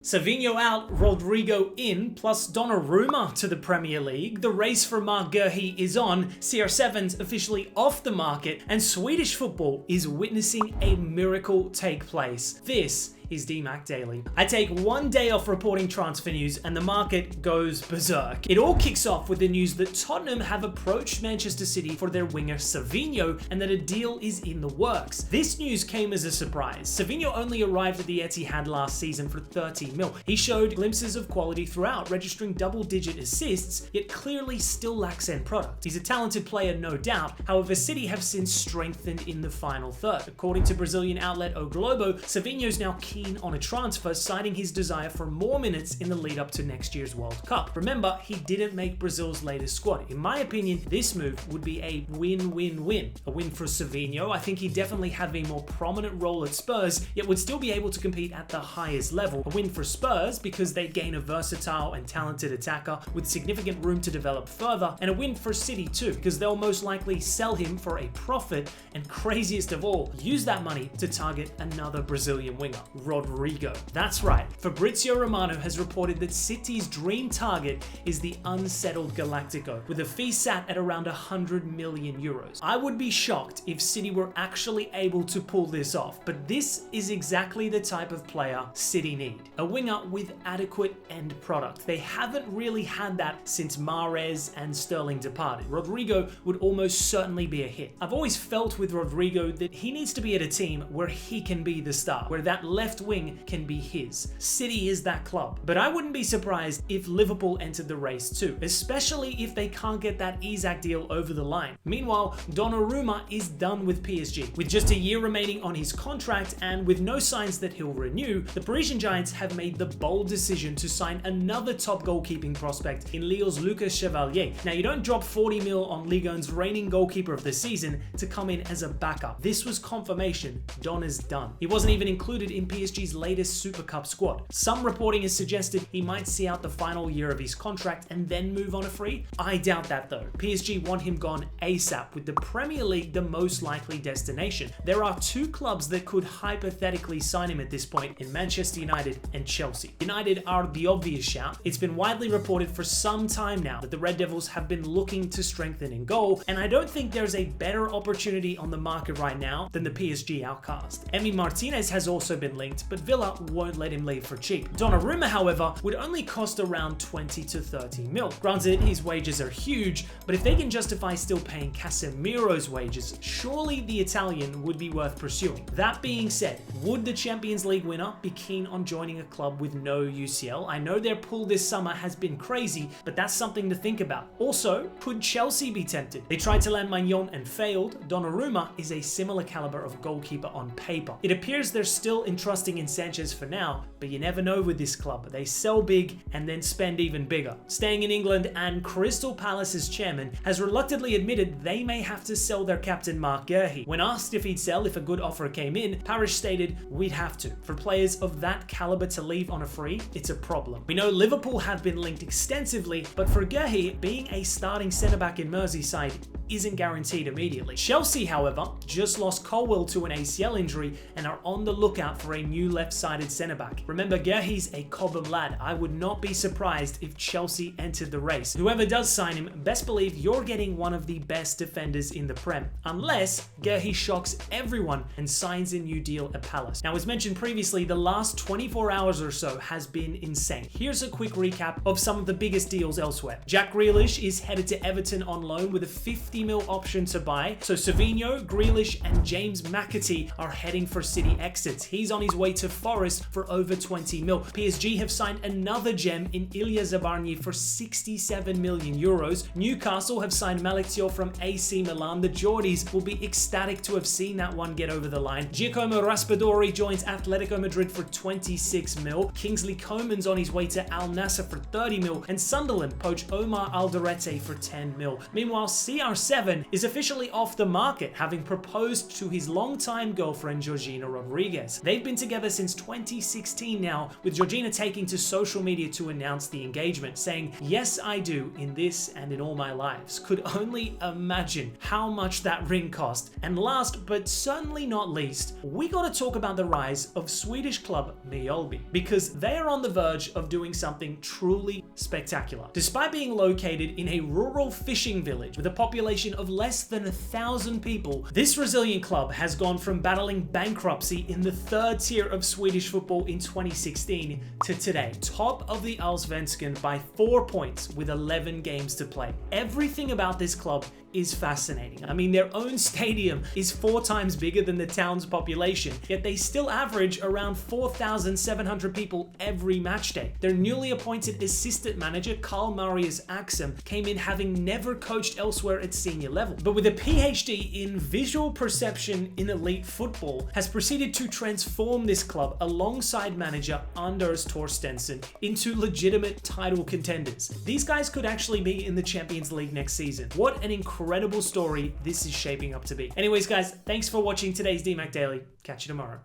Savinho out, Rodrygo in, plus Donnarumma to the Premier League. The race for GUEHI is on, CR7's officially off the market, and Swedish football is witnessing a miracle take place. This is DMAC Daily. I take one day off reporting transfer news and the market goes berserk. It all kicks off with the news that Tottenham have approached Manchester City for their winger Savinho and that a deal is in the works. This news came as a surprise. Savinho only arrived at the Etihad last season for 30 mil. He showed glimpses of quality throughout, registering double-digit assists, yet clearly still lacks end product. He's a talented player, no doubt. However, City have since strengthened in the final third. According to Brazilian outlet O Globo, Savinho's now keen on a transfer, citing his desire for more minutes in the lead up to next year's World Cup. Remember, he didn't make Brazil's latest squad. In my opinion, this move would be a win-win-win. A win for Savinho. I think he'd definitely have a more prominent role at Spurs, yet would still be able to compete at the highest level. A win for Spurs because they gain a versatile and talented attacker with significant room to develop further, and a win for City too, because they'll most likely sell him for a profit, and craziest of all, use that money to target another Brazilian winger, Rodrygo. That's right, Fabrizio Romano has reported that City's dream target is the unsettled Galactico, with a fee sat at around 100 million euros. I would be shocked if City were actually able to pull this off, but this is exactly the type of player City need. A winger with adequate end product. They haven't really had that since Mahrez and Sterling departed. Rodrygo would almost certainly be a hit. I've always felt with Rodrygo that he needs to be at a team where he can be the star, where that left wing can be his. City is that club. But I wouldn't be surprised if Liverpool entered the race too, especially if they can't get that Isak deal over the line. Meanwhile, Donnarumma is done with PSG. With just a year remaining on his contract and with no signs that he'll renew, the Parisian Giants have made the bold decision to sign another top goalkeeping prospect in Lille's Lucas Chevalier. Now, you don't drop 40 mil on Ligue 1's reigning goalkeeper of the season to come in as a backup. This was confirmation. Don is done. He wasn't even included in PSG's latest Super Cup squad. Some reporting has suggested he might see out the final year of his contract and then move on a free. I doubt that though. PSG want him gone ASAP, with the Premier League the most likely destination. There are two clubs that could hypothetically sign him at this point in Manchester United and Chelsea. United are the obvious shout. It's been widely reported for some time now that the Red Devils have been looking to strengthen in goal, and I don't think there's a better opportunity on the market right now than the PSG outcast. Emi Martinez has also been linked, but Villa won't let him leave for cheap. Donnarumma, however, would only cost around 20 to 30 mil. Granted, his wages are huge, but if they can justify still paying Casemiro's wages, surely the Italian would be worth pursuing. That being said, would the Champions League winner be keen on joining a club with no UCL? I know their pool this summer has been crazy, but that's something to think about. Also, could Chelsea be tempted? They tried to land Maignan and failed. Donnarumma is a similar caliber of goalkeeper on paper. It appears they're still entrusting in Sanchez for now, but you never know with this club. They sell big and then spend even bigger. Staying in England, and Crystal Palace's chairman has reluctantly admitted they may have to sell their captain GUEHI. When asked if he'd sell if a good offer came in, Parish stated, "We'd have to. For players of that caliber to leave on a free, it's a problem." We know Liverpool have been linked extensively, but for GUEHI, being a starting centre-back in Merseyside isn't guaranteed immediately. Chelsea, however, just lost Colwill to an ACL injury and are on the lookout for a new left-sided centre-back. Remember, GUEHI's a Cobham lad. I would not be surprised if Chelsea entered the race. Whoever does sign him, best believe you're getting one of the best defenders in the Prem, unless GUEHI shocks everyone and signs a new deal at Palace. Now, as mentioned previously, the last 24 hours or so has been insane. Here's a quick recap of some of the biggest deals elsewhere. Jack Grealish is headed to Everton on loan with a 50 mil option to buy. So Savinho, Grealish, and James McAtee are heading for City exits. He's on his way to Forest for over 20 mil. PSG have signed another gem in Ilya Zabarnyi for 67 million euros. Newcastle have signed Malik Thiaw from AC Milan. The Geordies will be ecstatic to have seen that one get over the line. Giacomo Raspadori joins Atletico Madrid for 26 mil. Kingsley Coman's on his way to Al Nassr for 30 mil. And Sunderland poach Omar Alderete for 10 mil. Meanwhile, CR7 CR7 is officially off the market, having proposed to his longtime girlfriend Georgina Rodriguez. They've been together since 2016 now, with Georgina taking to social media to announce the engagement, saying, "Yes, I do, in this and in all my lives." Could only imagine how much that ring cost. And last, but certainly not least, we gotta talk about the rise of Swedish club Mjallby, because they are on the verge of doing something truly spectacular. Despite being located in a rural fishing village with a population of less than 1,000 people, this resilient club has gone from battling bankruptcy in the third tier of Swedish football in 2016 to today, top of the Allsvenskan by 4 points with 11 games to play. Everything about this club is fascinating. I mean, their own stadium is 4 times bigger than the town's population, yet they still average around 4,700 people every match day. Their newly appointed assistant manager, Carl Marius Axum, came in having never coached elsewhere at senior level, but with a PhD in visual perception in elite football, has proceeded to transform this club alongside manager Anders Torstensson into legitimate title contenders. These guys could actually be in the Champions League next season. What an incredible story this is shaping up to be. Anyways, guys, thanks for watching today's DMAC Daily. Catch you tomorrow.